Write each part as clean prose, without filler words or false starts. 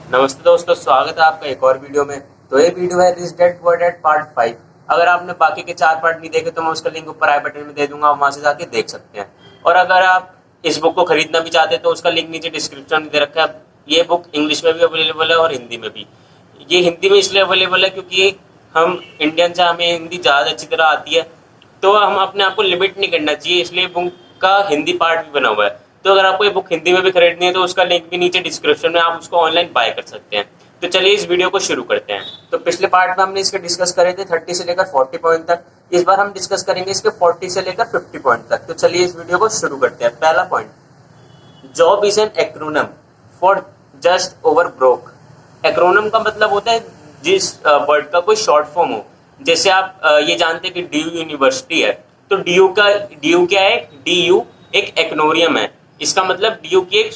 नमस्ते दोस्तों, स्वागत है आपका एक और वीडियो में। तो ये वीडियो है rich dad poor dad part 5। अगर आपने बाकी के 4 पार्ट नहीं देखे तो मैं उसका लिंक ऊपर आई बटन में दे दूंगा, आप वहां से जाके देख सकते हैं। और अगर आप इस बुक को खरीदना भी चाहते हैं तो उसका लिंक नीचे डिस्क्रिप्शन में दे रखा है। ये बुक इंग्लिश में भी अवेलेबल है और हिंदी में भी। ये हिंदी में इसलिए अवेलेबल है क्योंकि हम इंडियन से हमें हिंदी ज़्यादा अच्छी तरह आती है, तो हम अपने आप को लिमिट नहीं करना चाहिए, इसलिए बुक का हिंदी पार्ट भी बना हुआ है। तो अगर आपको ये बुक हिंदी में भी खरीदनी है तो उसका लिंक भी नीचे डिस्क्रिप्शन में, आप उसको ऑनलाइन बाय कर सकते हैं। तो चलिए इस वीडियो को शुरू करते हैं। तो पिछले पार्ट में हमने इसके डिस्कस करे थे 30 से लेकर 40 पॉइंट तक। इस बार हम डिस्कस करेंगे इसके 40 से लेकर 50 पॉइंट तक। तो चलिए इस वीडियो को शुरू करते हैं। पहला point, job is an acronym for just over broke. Acronym का मतलब होता है जिस वर्ड का कोई शॉर्ट फॉर्म हो। जैसे आप ये जानते हैं कि डीयू यूनिवर्सिटी है, तो डीयू क्या है? डीयू एक एक्नोरियम है। इसका मतलब डीयू की एक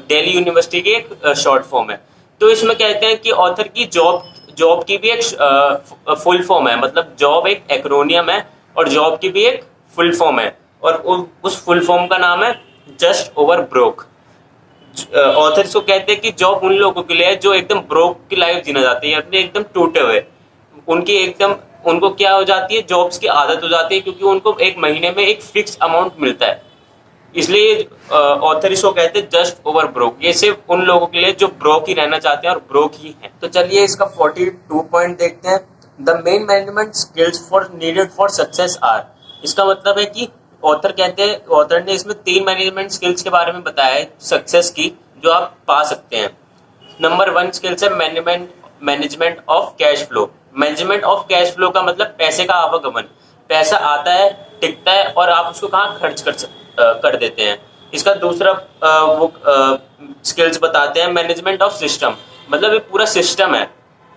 दिल्ली यूनिवर्सिटी की एक शॉर्ट फॉर्म है। तो इसमें कहते हैं कि ऑथर की जॉब की भी एक फुल फॉर्म है, मतलब जॉब एक एक्रोनियम है और जॉब की भी एक फुल फॉर्म है, और उस फुल फॉर्म का नाम है जस्ट ओवर ब्रोक। ऑथर्स को कहते हैं कि जॉब उन लोगों के लिए है जो एकदम ब्रोक की लाइफ जीना चाहते हैं, अपने एकदम टूटे हुए। उनको क्या हो जाती है, जॉब्स की आदत हो जाती है, क्योंकि उनको एक महीने में एक फिक्स अमाउंट मिलता है। इसलिए ऑथर इसको कहते हैं जस्ट ओवर ब्रोक। ये सिर्फ उन लोगों के लिए जो ब्रोक ही रहना चाहते हैं और ब्रोक ही है। तो चलिए इसका 42 पॉइंट देखते हैं। The main management skills for needed for success are. इसका मतलब है कि ऑथर ने इसमें 3 मैनेजमेंट स्किल्स के बारे में बताया है सक्सेस की, जो आप पा सकते हैं। नंबर 1 स्किल्स है management of cash flow. Management of cash flow का मतलब पैसे का आवागमन। पैसा आता है, टिकता है, और आप उसको कहाँ खर्च कर देते हैं। इसका दूसरा वो स्किल्स बताते हैं मैनेजमेंट ऑफ सिस्टम। मतलब ये पूरा सिस्टम है,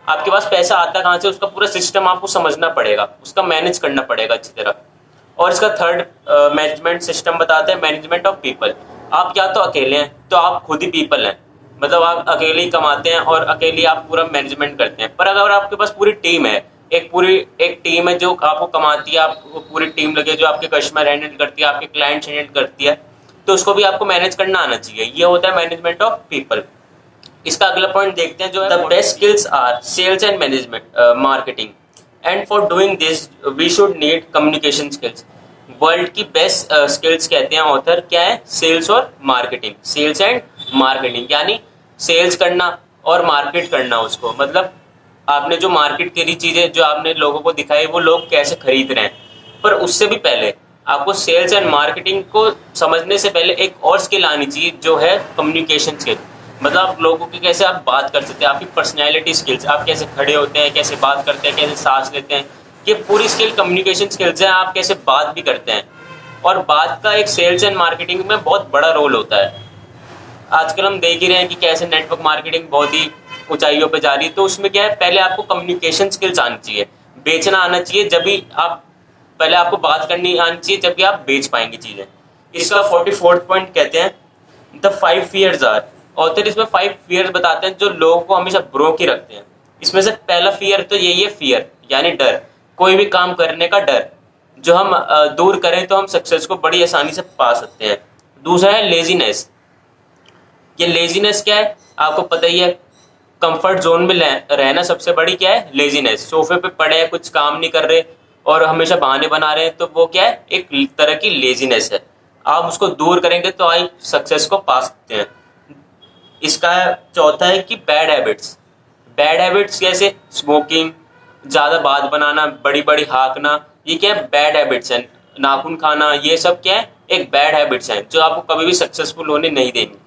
आपके पास पैसा आता कहाँ से, उसका पूरा सिस्टम आपको समझना पड़ेगा, उसका मैनेज करना पड़ेगा अच्छी तरह। और इसका थर्ड मैनेजमेंट सिस्टम बताते हैं मैनेजमेंट ऑफ पीपल। आप या तो अकेले हैं तो आप खुद ही पीपल हैं, मतलब आप अकेले ही कमाते हैं और अकेले आप पूरा मैनेजमेंट करते हैं। पर अगर आपके पास पूरी टीम है, एक टीम है जो आपको कमाती है, आपको पूरी टीम लगे जो आपके कस्टमर हैंडल करती है, आपके क्लाइंट हैंडल करती है, तो उसको भी आपको मैनेज करना आना चाहिए। ये होता है मैनेजमेंट ऑफ पीपल। इसका अगला पॉइंट देखते हैं जो है the best skills are sales and management marketing, and for doing this we should need communication skills. World की बेस्ट स्किल्स कहते हैं ऑथर क्या है? सेल्स और मार्केटिंग। सेल्स एंड मार्केटिंग यानी सेल्स करना और मार्केट करना उसको, मतलब आपने जो मार्केट करी चीजें जो आपने लोगों को दिखाई, वो लोग कैसे खरीद रहे हैं। पर उससे भी पहले आपको सेल्स एंड मार्केटिंग को समझने से पहले एक और स्किल आनी चाहिए जो है कम्युनिकेशन स्किल। मतलब आप लोगों की कैसे आप बात कर सकते हैं, आपकी पर्सनैलिटी स्किल्स, आप कैसे खड़े होते हैं, कैसे बात करते हैं, कैसे सांस लेते हैं, ये पूरी स्किल कम्युनिकेशन स्किल्स हैं। आप कैसे बात भी करते हैं, और बात का एक सेल्स एंड मार्केटिंग में बहुत बड़ा रोल होता है। आजकल हम देख ही रहे हैं कि कैसे नेटवर्क मार्केटिंग बहुत ही ऊंचाइयों पे जा रही है। तो उसमें क्या है, पहले आपको कम्युनिकेशन स्किल्स आनी चाहिए, बेचना आना चाहिए, जब भी आप पहले आपको बात करनी आनी चाहिए, जब भी आप बेच पाएंगे चीजें। इसका 44th पॉइंट कहते हैं द 5 फियर्स आर। ऑथर इसमें 5 फियर्स बताते हैं जो लोगों को हमेशा ब्रोक ही रखते हैं। इसमें से पहला फियर तो यही है, फियर यानी डर, कोई भी काम करने का डर, जो हम दूर करें तो हम सक्सेस को बड़ी आसानी से पा सकते हैं। दूसरा है लेजीनेस। ये लेजीनेस क्या है, आपको पता ही है, कंफर्ट जोन में रहना सबसे बड़ी क्या है, लेजीनेस। सोफे पे पड़े हैं, कुछ काम नहीं कर रहे और हमेशा बहाने बना रहे हैं, तो वो क्या है, एक तरह की लेजीनेस है। आप उसको दूर करेंगे तो आप सक्सेस को पा सकते हैं। इसका चौथा है कि बैड हैबिट्स। बैड हैबिट्स जैसे स्मोकिंग, ज्यादा बात बनाना, बड़ी बड़ी हाँकना, ये क्या है, बैड हैबिट्स हैं। नाखून खाना, ये सब क्या है, एक बैड हैबिट्स हैं जो आपको कभी भी सक्सेसफुल होने नहीं देंगी।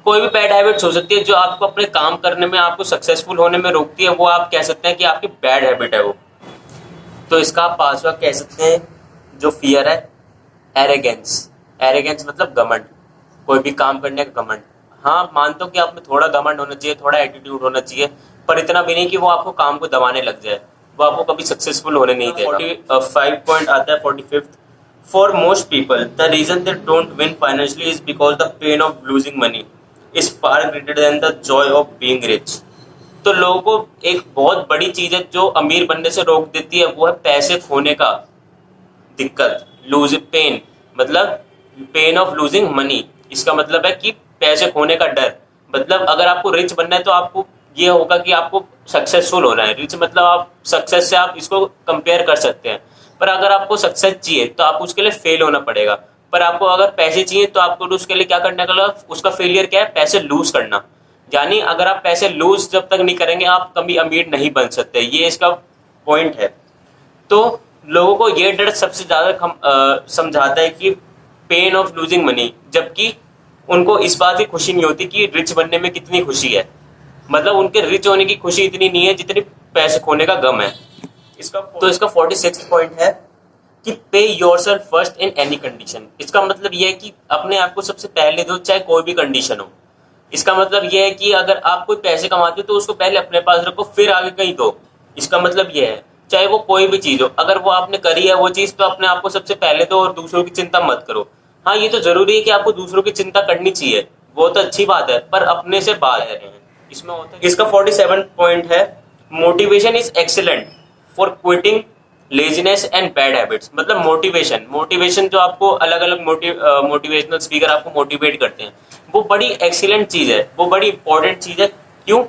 कोई भी बैड हैबिट्स हो सकती है जो आपको अपने काम करने में, आपको सक्सेसफुल होने में रोकती है, वो आप कह सकते हैं कि आपकी बैड हैबिट है वो। तो इसका आप पांचवा कह सकते हैं जो फियर है, एरोगेंस। एरोगेंस मतलब घमंड, कोई भी काम करने का घमंड। हाँ, मानता हूँ कि आप में थोड़ा घमंड होना चाहिए, थोड़ा एटीट्यूड होना चाहिए, पर इतना भी नहीं कि वो आपको काम को दबाने लग जाए, वो आपको कभी सक्सेसफुल होने नहीं देगा। 45 पॉइंट आता है 45th। For most people the reason they don't win financially is because the pain of losing money is far greater than the joy of being rich. तो लोगों को एक बहुत बड़ी चीज है जो अमीर बनने से रोक देती है, वो है पैसे खोने का दिक्कत। लूज पेन मतलब पेन ऑफ लूजिंग मनी, इसका मतलब है कि पैसे खोने का डर। मतलब अगर आपको रिच बनना है तो आपको ये होगा कि आपको सक्सेसफुल होना है। रिच मतलब आप सक्सेस से आप इसको कंपेयर कर सकते हैं। पर अगर आपको सक्सेस चाहिए तो आपको उसके लिए फेल होना पड़ेगा। पर आपको अगर पैसे चाहिए तो आपको उसके लिए क्या करने का, उसका फेलियर क्या है, पैसे लूज करना। यानी अगर आप पैसे लूज जब तक नहीं करेंगे आप कभी अमीर नहीं बन सकते, ये इसका पॉइंट है। तो लोगों को ये डर सबसे ज्यादा समझाता है कि पेन ऑफ लूजिंग मनी, जबकि उनको इस बात की खुशी नहीं होती कि रिच बनने में कितनी खुशी है। मतलब उनके रिच होने की खुशी इतनी नहीं है जितनी पैसे खोने का गम है। इसका 46 पॉइंट है कि पे yourself first in any condition. इसका मतलब यह है कि अपने आप को सबसे पहले दो, चाहे कोई भी कंडीशन हो। इसका मतलब यह है कि अगर आप कोई पैसे कमाते हो तो उसको पहले अपने पास रखो, फिर आगे कहीं दो। इसका मतलब यह है, चाहे वो कोई भी चीज हो, अगर वो आपने करी है वो चीज तो अपने आप को सबसे पहले दो और दूसरों की चिंता मत करो। हाँ, ये तो जरूरी है कि आपको दूसरों की चिंता करनी चाहिए, वो तो अच्छी बात है, पर अपने से बाहर रहे हैं। इसमें होता है, इसका 47 पॉइंट है, motivation is excellent for quitting laziness and bad habits. मतलब मोटिवेशन जो आपको अलग अलग मोटिवेशनल स्पीकर आपको मोटिवेट करते हैं, वो बड़ी एक्सीलेंट चीज है, वो बड़ी इंपॉर्टेंट चीज है। क्यों?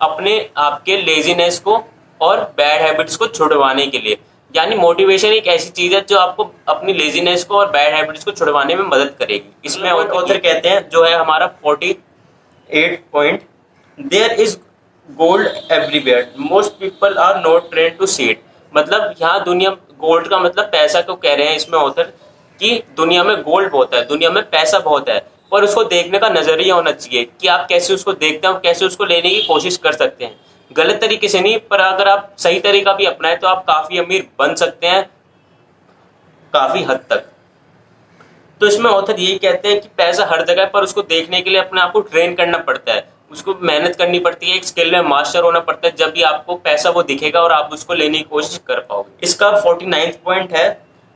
अपने आपके लेजीनेस को और बैड हैबिट्स को छुड़वाने के लिए। यानी मोटिवेशन एक ऐसी चीज है जो आपको अपनी लेजीनेस को और बैड हैबिट्स को छुड़वाने में मदद करेगी। इसमें ऑथर कहते हैं, जो है हमारा 48 point, there is gold everywhere, most people are not train to see it. मतलब यहाँ दुनिया, गोल्ड का मतलब पैसा को कह रहे हैं इसमें ऑथर, कि दुनिया में गोल्ड बहुत है, दुनिया में पैसा बहुत है, पर उसको देखने का नजरिया होना चाहिए कि आप कैसे उसको देखते हैं और कैसे उसको लेने की कोशिश कर सकते हैं। गलत तरीके से नहीं, पर अगर आप सही तरीका भी अपनाए तो आप काफी अमीर बन सकते हैं, काफी हद तक। तो इसमें ऑथर यही कहते हैं कि पैसा हर जगह है, पर उसको देखने के लिए अपने आप को ट्रेन करना पड़ता है, उसको मेहनत करनी पड़ती है, एक स्किल में मास्टर होना पड़ता है, जब भी आपको पैसा वो दिखेगा और आप उसको लेने की कोशिश कर पाओगे। इसका 49 पॉइंट है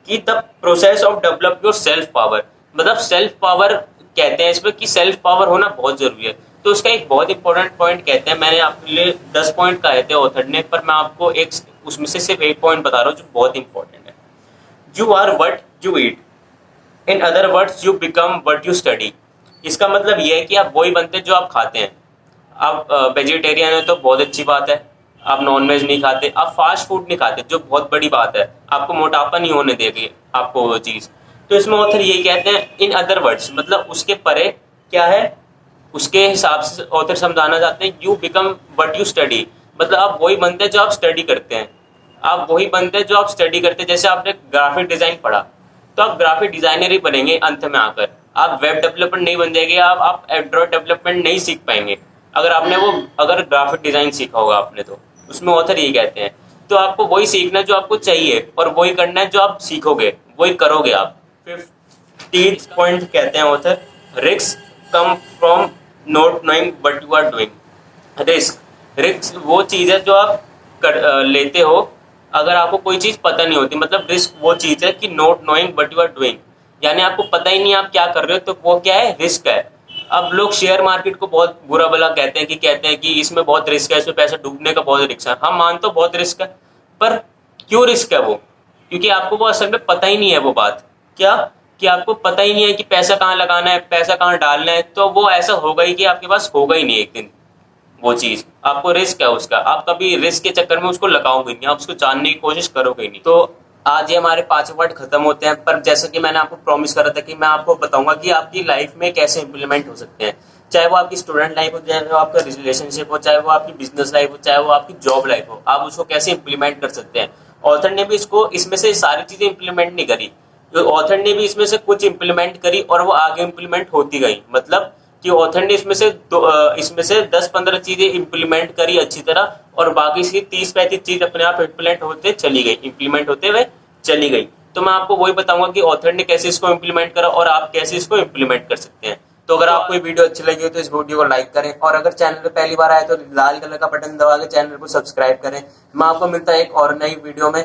कि the process of develop your self power. मतलब सेल्फ पावर कहते हैं इसमें कि सेल्फ पावर होना बहुत जरूरी है। तो उसका एक बहुत इंपॉर्टेंट पॉइंट कहते हैं, मैंने आपके लिए 10 पॉइंट कहे थे ऑथर ने, पर मैं आपको एक उसमें से सिर्फ एक पॉइंट बता रहा हूँ जो बहुत इंपॉर्टेंट है। You are what you eat, in other words you become what you study. इसका मतलब यह है कि आप वही बनते हैं जो आप खाते हैं। आप वेजिटेरियन है तो बहुत अच्छी बात है, आप नॉनवेज नहीं खाते, आप फास्ट फूड नहीं खाते, जो बहुत बड़ी बात है, आपको मोटापा नहीं होने देगी आपको वो चीज। तो इसमें ऑथर यही कहते हैं, इन अदर वर्ड्स, मतलब उसके परे क्या है, उसके हिसाब से ऑथर समझाना चाहते हैं, you become what you study. मतलब आप वही बनते हैं जो आप स्टडी करते हैं, आप वही बनते हैं जो आप स्टडी करते हैं। जैसे आपने ग्राफिक डिजाइन पढ़ा तो आप ग्राफिक डिजाइनर ही बनेंगे अंत में आकर, आप वेब डेवलपर नहीं बन जाएंगे, आप एंड्रॉइड डेवलपमेंट नहीं सीख पाएंगे अगर ग्राफिक डिजाइन सीखा होगा आपने। तो उसमें ऑथर यही कहते हैं, तो आपको वही सीखना है जो आपको चाहिए और वही करना है जो आप सीखोगे, वही करोगे आप। 50 पॉइंट कहते हैं author, risk come from not knowing what you are doing. Risk वो चीज है जो आप लेते हो अगर आपको कोई चीज पता नहीं होती। मतलब रिस्क वो चीज है कि not knowing what you are doing, यानी आपको पता ही नहीं आप क्या कर रहे हो, तो वो क्या है, रिस्क है। अब लोग शेयर मार्केट को बहुत बुरा भला कहते हैं कि इसमें बहुत रिस्क है, इसमें पैसा डूबने का बहुत रिस्क है। हम मानते हो बहुत रिस्क है, पर क्यों रिस्क है वो? क्योंकि आपको वो असल में पता ही नहीं है वो बात, क्या कि आपको पता ही नहीं है कि पैसा कहाँ लगाना है, पैसा कहाँ डालना है। तो वो ऐसा होगा ही कि आपके पास होगा ही नहीं एक दिन वो चीज, आपको रिस्क है उसका, आप कभी रिस्क के चक्कर में उसको लगाओगे नहीं, आप उसको जानने की कोशिश करोगे नहीं। तो आज ये हमारे 5 पार्ट खत्म होते हैं, पर जैसा कि मैंने आपको प्रॉमिस करा था कि मैं आपको बताऊंगा कि आपकी लाइफ में कैसे इंप्लीमेंट हो सकते हैं, चाहे वो आपकी स्टूडेंट लाइफ हो, चाहे वो आपका रिलेशनशिप हो, चाहे वो आपकी बिजनेस लाइफ हो, चाहे वो आपकी जॉब लाइफ हो, आप उसको कैसे इंप्लीमेंट कर सकते हैं। ऑथर ने भी इसमें से सारी चीजें इंप्लीमेंट नहीं करी, तो ऑथर ने भी इसमें से कुछ इंप्लीमेंट करी और वो आगे इंप्लीमेंट होती गई। मतलब कि ऑथर ने इसमें से 10-15 चीजें इंप्लीमेंट करी अच्छी तरह, और बाकी से 30-35 चीज अपने आप इंप्लीमेंट होते हुए चली गई। तो मैं आपको वही बताऊंगा कि ऑथर ने कैसे इसको इंप्लीमेंट करा और आप कैसे इसको इंप्लीमेंट कर सकते हैं। तो अगर आपको ये वीडियो अच्छी लगी हो तो इस वीडियो को लाइक करें, और अगर चैनल पे पहली बार आए तो लाल कलर का बटन दबा के चैनल को सब्सक्राइब करें। मैं आपको मिलता है एक और नई वीडियो में।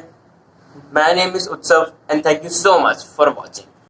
माय नेम इज उत्सव and thank you so much for watching.